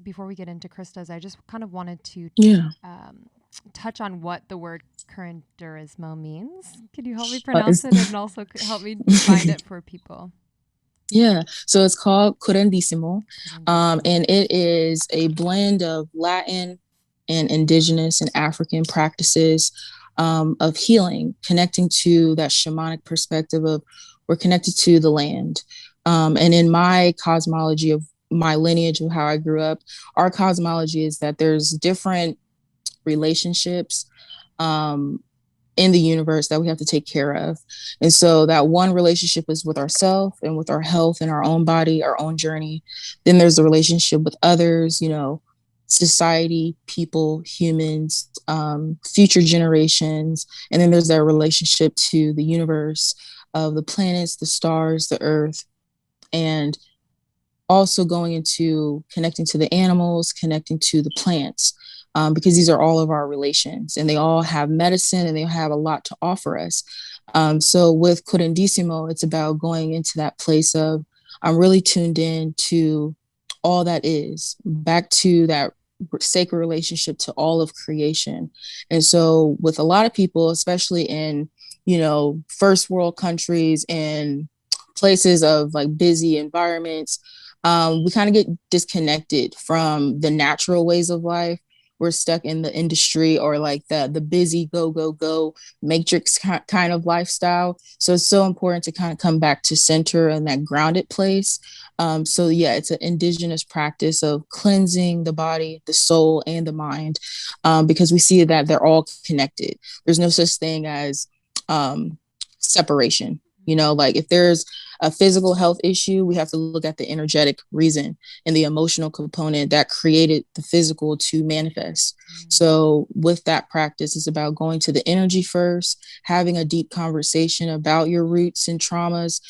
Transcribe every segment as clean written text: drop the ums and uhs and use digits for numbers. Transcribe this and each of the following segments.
before we get into Krista's, I just kind of wanted to Yeah. touch on what the word curanderismo means. Could you help me It's pronounce it and also help me define it for people? yeah. So it's called curandissimo. Curandissimo. And it is a blend of Latin and indigenous and African practices of healing, connecting to that shamanic perspective of we're connected to the land. And in my cosmology of my lineage of how I grew up, our cosmology is that there's different relationships um, in the universe that we have to take care of. And so that one relationship is with ourselves and with our health and our own body, our own journey. Then there's the relationship with others, society, people, humans, future generations. And then there's that relationship to the universe of the planets, the stars, the earth. And also going into connecting to the animals, connecting to the plants, because these are all of our relations and they all have medicine and they have a lot to offer us. So with Curandissimo, it's about going into that place of I'm really tuned in to all that is, back to that sacred relationship to all of creation. And so with a lot of people, especially in, first world countries and places of like busy environments, we kind of get disconnected from the natural ways of life. We're stuck in the industry or like the busy go go go matrix kind of lifestyle. So it's so important to kind of come back to center and that grounded place. So yeah, it's an indigenous practice of cleansing the body, the soul, and the mind, because we see that they're all connected. There's no such thing as separation. Like if there's a physical health issue, we have to look at the energetic reason and the emotional component that created the physical to manifest. So, with that practice, it's about going to the energy first, having a deep conversation about your roots and traumas,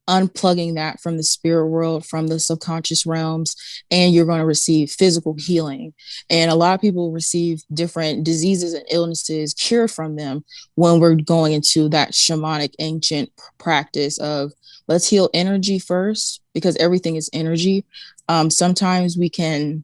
unplugging that from the spirit world, from the subconscious realms, and you're going to receive physical healing. And a lot of people receive different diseases and illnesses cured from them when we're going into that shamanic ancient practice of let's heal energy first because everything is energy. Sometimes we can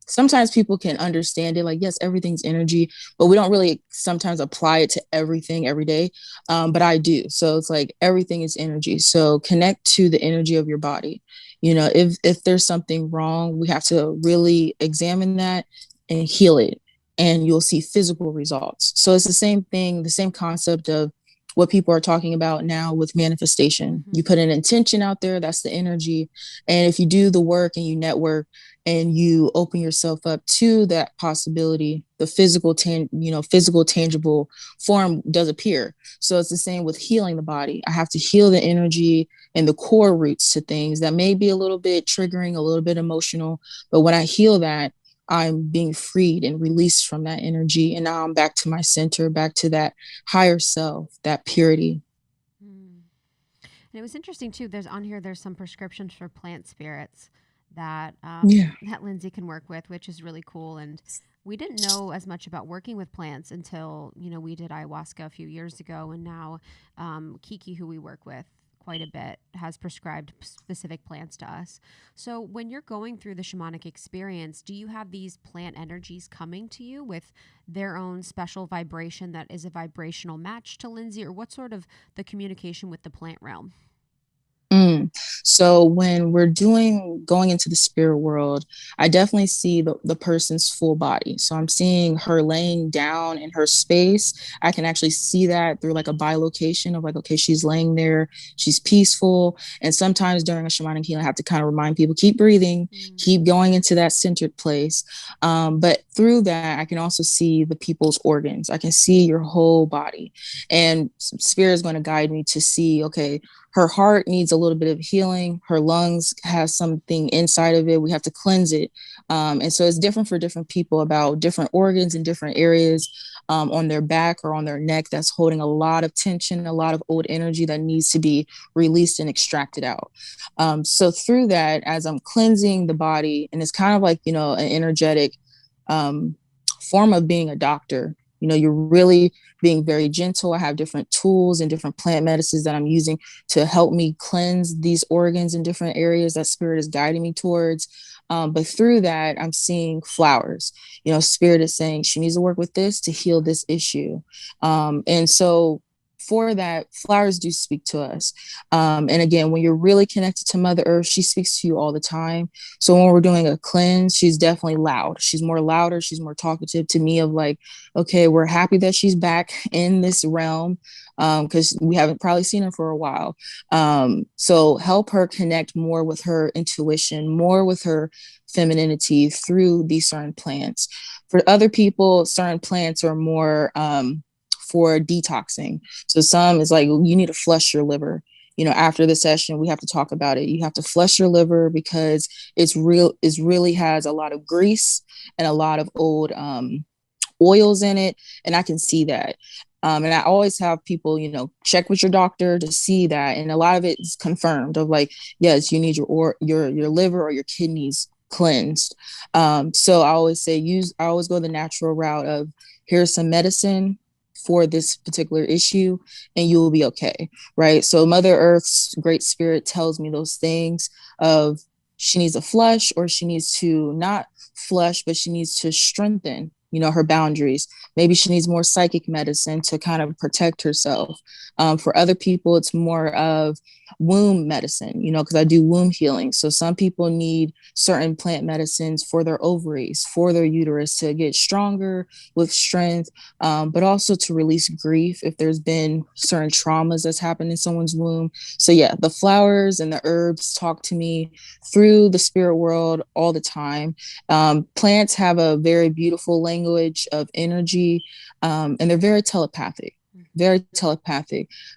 sometimes people can understand it like yes everything's energy, but we don't really sometimes apply it to everything every day. But I do. So it's like everything is energy, so connect to the energy of your body. If there's something wrong, we have to really examine that and heal it, and you'll see physical results. So it's the same thing, the same concept of what people are talking about now with manifestation. Mm-hmm. You put an intention out there, that's the energy. And if you do the work and you network and you open yourself up to that possibility, the physical tangible form does appear. So it's the same with healing the body. I have to heal the energy and the core roots to things that may be a little bit triggering, a little bit emotional, but when I heal that, I'm being freed and released from that energy. And now I'm back to my center, back to that higher self, that purity. Mm. And it was interesting too. There's some prescriptions for plant spirits that Yeah. that Lindsay can work with, which is really cool. And we didn't know as much about working with plants until we did ayahuasca a few years ago, and now Kiki, who we work with quite a bit, has prescribed specific plants to us. So when you're going through the shamanic experience, do you have these plant energies coming to you with their own special vibration that is a vibrational match to Lindsay, or what sort of the communication with the plant realm? Mm. So when we're going into the spirit world, I definitely see the person's full body. So I'm seeing her laying down in her space. I can actually see that through like a bilocation of like, okay, she's laying there, she's peaceful. And sometimes during a shamanic healing, I have to kind of remind people, keep breathing, Mm. keep going into that centered place. But through that, I can also see the people's organs. I can see your whole body. And spirit is going to guide me to see, okay, her heart needs a little bit of healing. Her lungs has something inside of it. We have to cleanse it. And so it's different for different people about different organs in different areas on their back or on their neck that's holding a lot of tension, a lot of old energy that needs to be released and extracted out. So through that, as I'm cleansing the body, and it's kind of like, an energetic um, form of being a doctor. You're really being very gentle. I have different tools and different plant medicines that I'm using to help me cleanse these organs in different areas that spirit is guiding me towards. But through that, I'm seeing flowers. Spirit is saying she needs to work with this to heal this issue. And so for that, flowers do speak to us. And again, when you're really connected to Mother Earth, she speaks to you all the time. So when we're doing a cleanse, she's definitely loud. She's more louder. She's more talkative to me of like, okay, we're happy that she's back in this realm, because we haven't probably seen her for a while. So help her connect more with her intuition, more with her femininity through these certain plants. For other people, certain plants are more for detoxing. So some is like, you need to flush your liver. After the session, we have to talk about it. You have to flush your liver because it really has a lot of grease and a lot of old oils in it. And I can see that. And I always have people, check with your doctor to see that. And a lot of it is confirmed of like, yes, you need your liver or your kidneys cleansed. So I always go the natural route of, here's some medicine for this particular issue and you will be okay. Right. So Mother Earth's great spirit tells me those things of she needs a flush, or she needs to not flush, but she needs to strengthen, her boundaries. Maybe she needs more psychic medicine to kind of protect herself. For other people, it's more of womb medicine, because I do womb healing. So some people need certain plant medicines for their ovaries, for their uterus to get stronger with strength, but also to release grief if there's been certain traumas that's happened in someone's womb. So yeah, the flowers and the herbs talk to me through the spirit world all the time. Plants have a very beautiful language of energy, and they're very telepathic.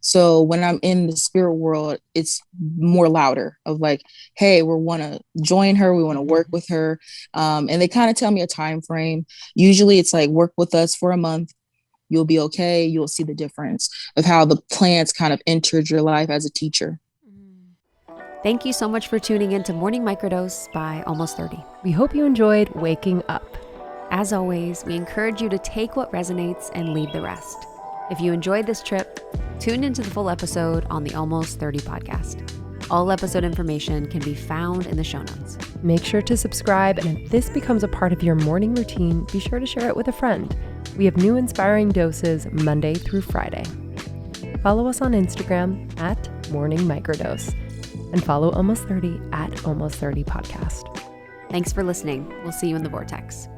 So when I'm in the spirit world, it's more louder of like, hey, we want to join her. We want to work with her. And they kind of tell me a time frame. Usually it's like, work with us for a month. You'll be okay. You'll see the difference of how the plants kind of entered your life as a teacher. Thank you so much for tuning in to Morning Microdose by Almost 30. We hope you enjoyed waking up. As always, we encourage you to take what resonates and leave the rest. If you enjoyed this trip, tune into the full episode on the Almost 30 podcast. All episode information can be found in the show notes. Make sure to subscribe, and if this becomes a part of your morning routine, be sure to share it with a friend. We have new inspiring doses Monday through Friday. Follow us on Instagram at Morning Microdose, and follow Almost 30 at Almost 30 Podcast. Thanks for listening. We'll see you in the vortex.